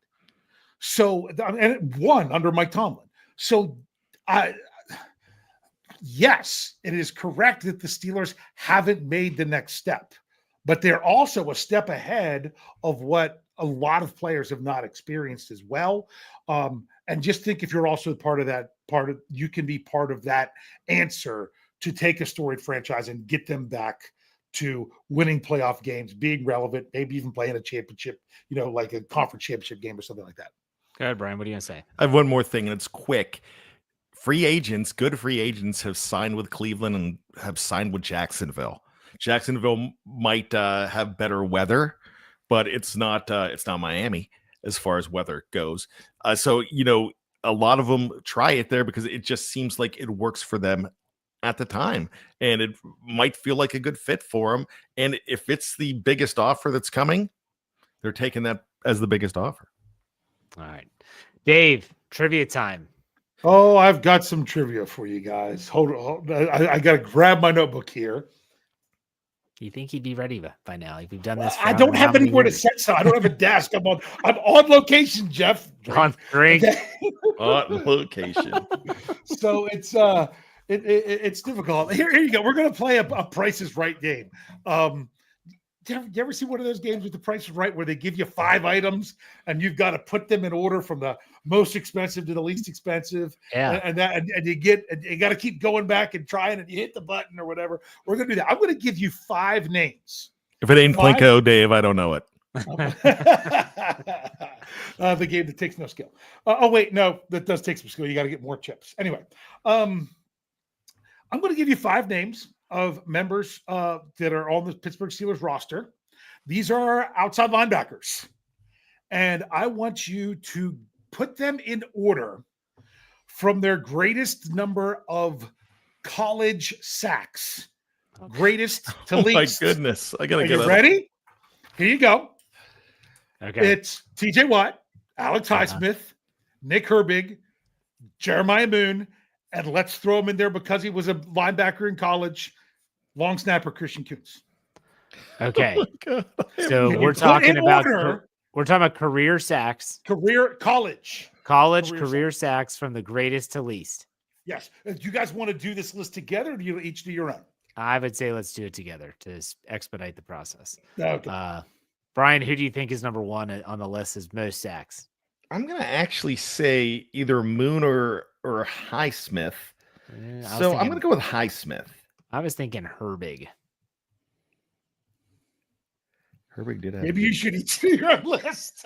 So, and it won under Mike Tomlin. So yes, it is correct that the Steelers haven't made the next step, but they're also a step ahead of what a lot of players have not experienced as well. And just think, if you're also you can be part of that answer to take a storied franchise and get them back to winning playoff games, being relevant, maybe even playing a championship, like a conference championship game or something like that. Go ahead, Brian. What are you going to say? I have one more thing, and it's quick. Good free agents have signed with Cleveland and have signed with Jacksonville. Jacksonville might have better weather, but it's not Miami as far as weather goes. So a lot of them try it there because it just seems like it works for them at the time, and it might feel like a good fit for them. And if it's the biggest offer that's coming, they're taking that as the biggest offer. All right, Dave, trivia time. Oh, I've got some trivia for you guys. Hold on. I got to grab my notebook here. Do you think he'd be ready by now? Like, we've done this. For I don't have anywhere to years. set, so I don't have a desk. I'm on location, Jeff. On drink. Okay. On location. So it's difficult. Here you go. We're gonna play a Price is Right game. Do you ever see one of those games with the Price is Right where they give you 5 items and you've got to put them in order from the most expensive to the least expensive? Yeah. And you got to keep going back and trying, and you hit the button or whatever. We're gonna do that. I'm gonna give you 5 names. If it ain't Plinko, Dave, I don't know it. The game that takes no skill. Oh wait, no, that does take some skill. You got to get more chips. Anyway, I'm going to give you 5 names of members that are on the Pittsburgh Steelers roster. These are outside linebackers, and I want you to put them in order from their greatest number of college sacks, greatest to least. My goodness, I gotta Are get you ready? Here you go. Okay. It's T.J. Watt, Alex Highsmith, Nick Herbig, Jeremiah Moon, and let's throw him in there because he was a linebacker in college, long snapper Christian Kuntz. Okay. Oh So we're talking about career sacks, college career sacks from the greatest to least. Yes. Do you guys want to do this list together, or do you each do your own? I would say let's do it together to expedite the process. Okay. Brian, who do you think is number 1 on the list as most sacks? I'm gonna actually say either Moon or Highsmith. So I'm gonna go with Highsmith. I was thinking Herbig. Herbig did have. Maybe you should each do your own list.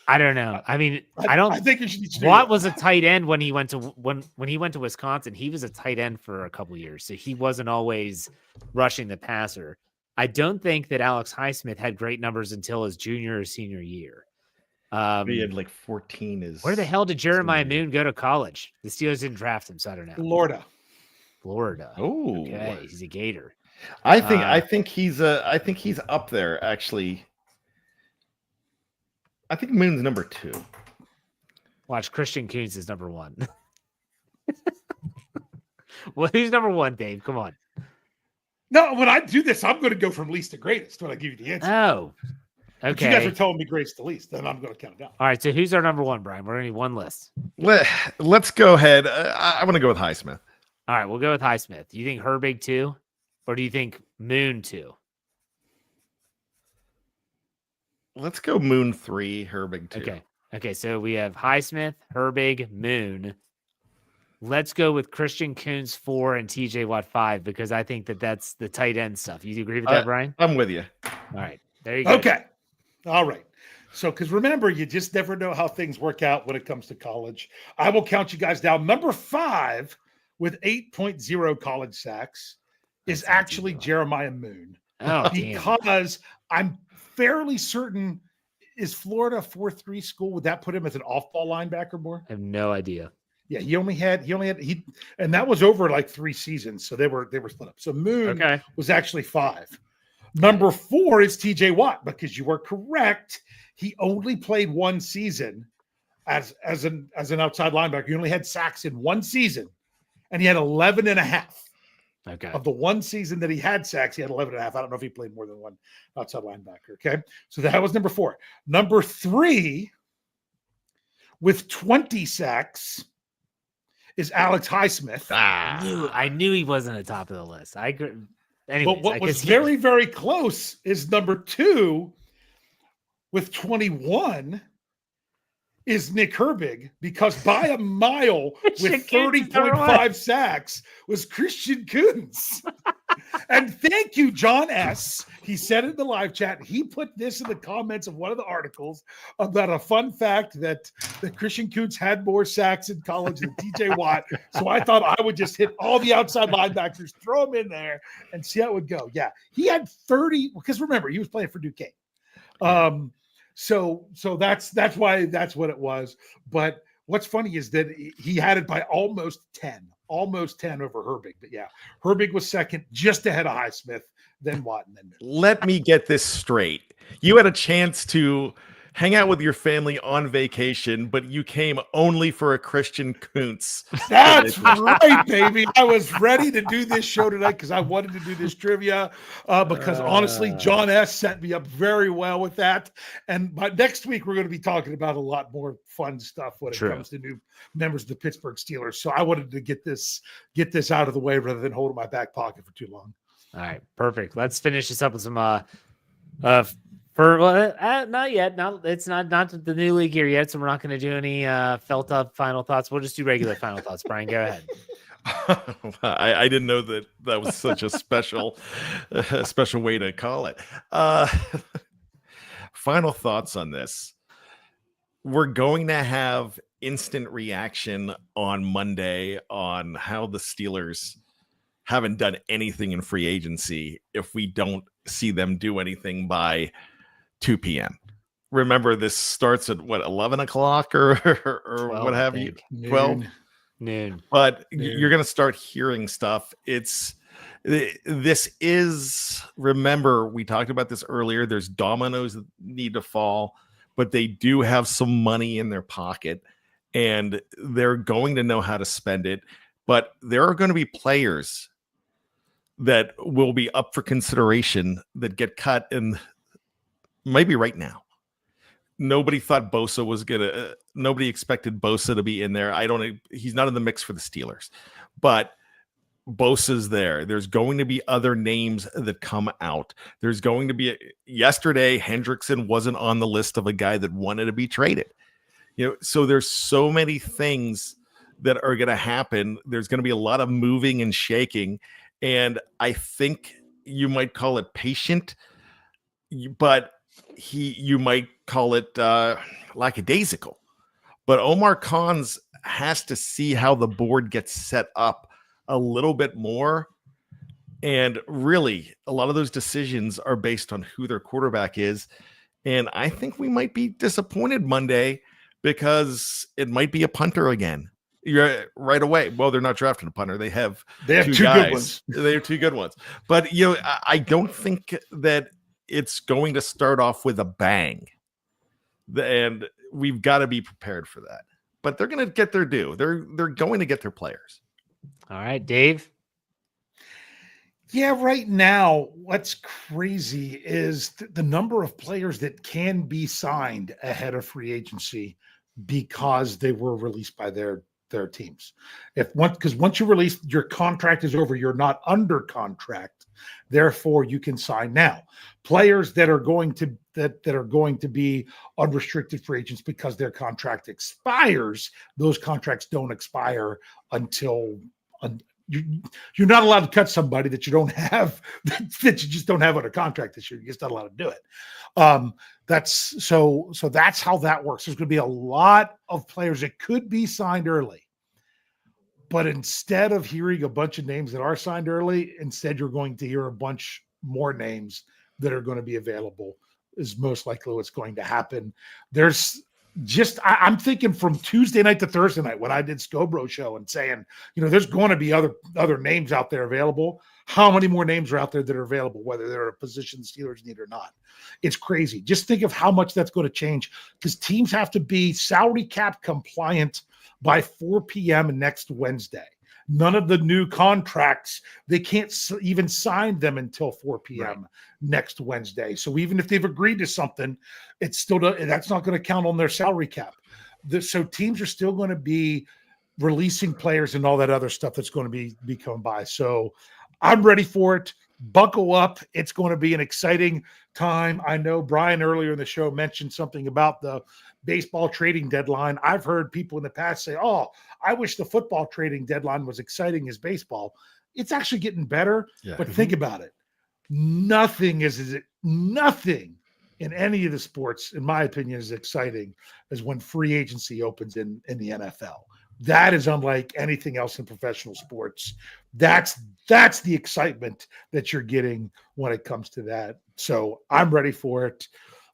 I don't know. I mean, I think you should each do Watt your was a tight end when he went to when he went to Wisconsin. He was a tight end for a couple years, so he wasn't always rushing the passer. I don't think that Alex Highsmith had great numbers until his junior or senior year. He had like 14. Where the hell did Jeremiah Moon go to college? The Steelers didn't draft him, so I don't know. Florida. Oh, okay, he's a Gator. I think he's up there actually. I think Moon's number 2. Watch, Christian Kuntz is number 1. Well, who's number 1, Dave? Come on. No, when I do this, I'm going to go from least to greatest when I give you the answer. Oh, okay. But you guys are telling me greatest to least, then I'm going to count it down. All right, so who's our number 1, Brian? We're going to need one list. Let's go ahead. I want to go with Highsmith. All right, we'll go with Highsmith. Do you think Herbig 2, or do you think Moon 2? Let's go Moon 3, Herbig 2. Okay, so we have Highsmith, Herbig, Moon. Let's go with Christian Kuntz 4 and TJ Watt 5 because I think that's the tight end stuff. You agree with that, Brian? I'm with you. All right, there you go. Okay. All right. So, because remember, you just never know how things work out when it comes to college. I will count you guys down. Number 5 with 8.0 college sacks is actually Jeremiah Moon. Oh, because I'm fairly certain, is Florida a 4-3 school? Would that put him as an off-ball linebacker more? I have no idea. Yeah, he only had, and that was over like 3 seasons. So they were split up. So Moon was actually 5. Number 4 is TJ Watt, because you were correct. He only played 1 season as an outside linebacker. He only had sacks in 1 season, and he had 11 and a half. Okay. Of the 1 season that he had sacks, he had 11 and a half. I don't know if he played more than 1 outside linebacker. Okay. So that was number 4. Number 3 with 20 sacks is Alex Highsmith. I knew he wasn't at the top of the list. Anyways, but what was very, very close is number 2 with 21 is Nick Herbig, because by a mile with 30.5 sacks was Christian Kuntz. And thank you, John S. He said it in the live chat. He put this in the comments of one of the articles about a fun fact that Christian Kuntz had more sacks in college than TJ Watt. So I thought I would just hit all the outside linebackers, throw them in there, and see how it would go. Yeah, he had 30, because remember, he was playing for Duquesne. So that's why that's what it was. But what's funny is that he had it by almost 10 over Herbig. But yeah, Herbig was second, just ahead of Highsmith, then Watt, and then Moon. Let me get this straight. You had a chance to hang out with your family on vacation, but you came only for a Christian Kuntz. That's right, baby. I was ready to do this show tonight because I wanted to do this trivia because honestly, John S. set me up very well with that. And by next week, we're going to be talking about a lot more fun stuff when it comes to new members of the Pittsburgh Steelers. So I wanted to get this out of the way rather than hold it in my back pocket for too long. All right, perfect. Let's finish this up with some not yet. It's not the new league here yet, so we're not going to do any felt up final thoughts. We'll just do regular final thoughts. Brian, go ahead. I didn't know that was such a special way to call it. Final thoughts on this. We're going to have instant reaction on Monday on how the Steelers haven't done anything in free agency if we don't see them do anything by 2 p.m. Remember, this starts at 11 o'clock or 12, what have you? 12 noon. But you're going to start hearing stuff. This is, remember, we talked about this earlier. There's dominoes that need to fall, but they do have some money in their pocket and they're going to know how to spend it. But there are going to be players that will be up for consideration that get cut, and maybe right now. Nobody thought Bosa was nobody expected Bosa to be in there. He's not in the mix for the Steelers, but Bosa's there. There's going to be other names that come out. There's going to be yesterday, Hendrickson wasn't on the list of a guy that wanted to be traded. So there's so many things that are going to happen. There's going to be a lot of moving and shaking. And I think you might call it patient, but you might call it lackadaisical. But Omar Khan's has to see how the board gets set up a little bit more. And really, a lot of those decisions are based on who their quarterback is. And I think we might be disappointed Monday because it might be a punter again. You're right away. Well, they're not drafting a punter. They have two good ones. They have two good ones. But I don't think that it's going to start off with a bang. And we've got to be prepared for that. But they're going to get their due. They're going to get their players. All right, Dave. Yeah, right now, what's crazy is the number of players that can be signed ahead of free agency because they were released by their teams. Because once you release, your contract is over. You're not under contract. Therefore, you can sign now. Players that are going to be unrestricted free agents because their contract expires. Those contracts don't expire until you're not allowed to cut somebody that you don't have that you just don't have under contract this year. You're just not allowed to do it. That's how that works. There's going to be a lot of players that could be signed early, but instead of hearing a bunch of names that are signed early, instead you're going to hear a bunch more names that are going to be available. Is most likely what's going to happen. I'm thinking from Tuesday night to Thursday night when I did Scobro show and saying, there's going to be other names out there available. How many more names are out there that are available, whether they're a position the Steelers need or not? It's crazy. Just think of how much that's going to change because teams have to be salary cap compliant by 4 p.m. next Wednesday. None of the new contracts, they can't even sign them until 4 p.m. next Wednesday. So even if they've agreed to something, that's not going to count on their salary cap. So teams are still going to be releasing players and all that other stuff that's going to be coming by. So I'm ready for it. Buckle up. It's going to be an exciting time. I know Brian earlier in the show mentioned something about the baseball trading deadline. I've heard people in the past say, I wish the football trading deadline was exciting as baseball. It's actually getting better, but think about it. Nothing in any of the sports, in my opinion, is exciting as when free agency opens in the NFL. That is unlike anything else in professional sports. That's the excitement that you're getting when it comes to that. So I'm ready for it.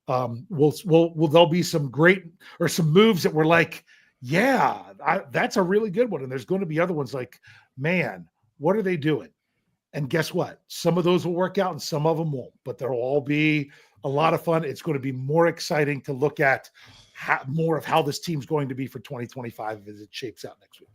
There'll be some moves that were like, that's a really good one. And there's going to be other ones like, man, what are they doing? And guess what? Some of those will work out and some of them won't, but they'll all be a lot of fun. It's going to be more exciting to look at more of how this team's going to be for 2025 as it shapes out next week.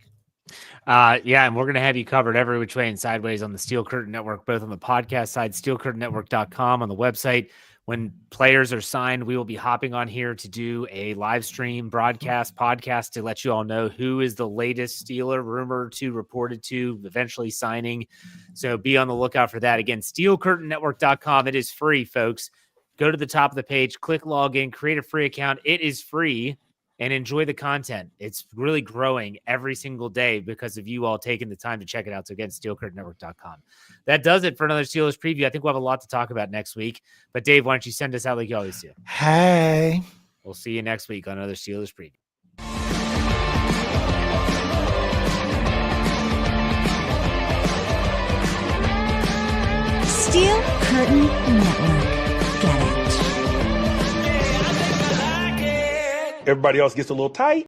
Yeah, and we're going to have you covered every which way and sideways on the Steel Curtain Network, both on the podcast side, steelcurtainnetwork.com, on the website. When players are signed, we will be hopping on here to do a live stream podcast to let you all know who is the latest Steeler rumored to reported to eventually signing. So be on the lookout for that. Again, steelcurtainnetwork.com. It is free, folks. Go to the top of the page, click login, create a free account. It is free, and enjoy the content. It's really growing every single day because of you all taking the time to check it out. So again, steelcurtainnetwork.com. That does it for another Steelers preview. I think we'll have a lot to talk about next week. But Dave, why don't you send us out like you always do? Hey. We'll see you next week on another Steelers preview. Steel Curtain Network. Get it. Everybody else gets a little tight.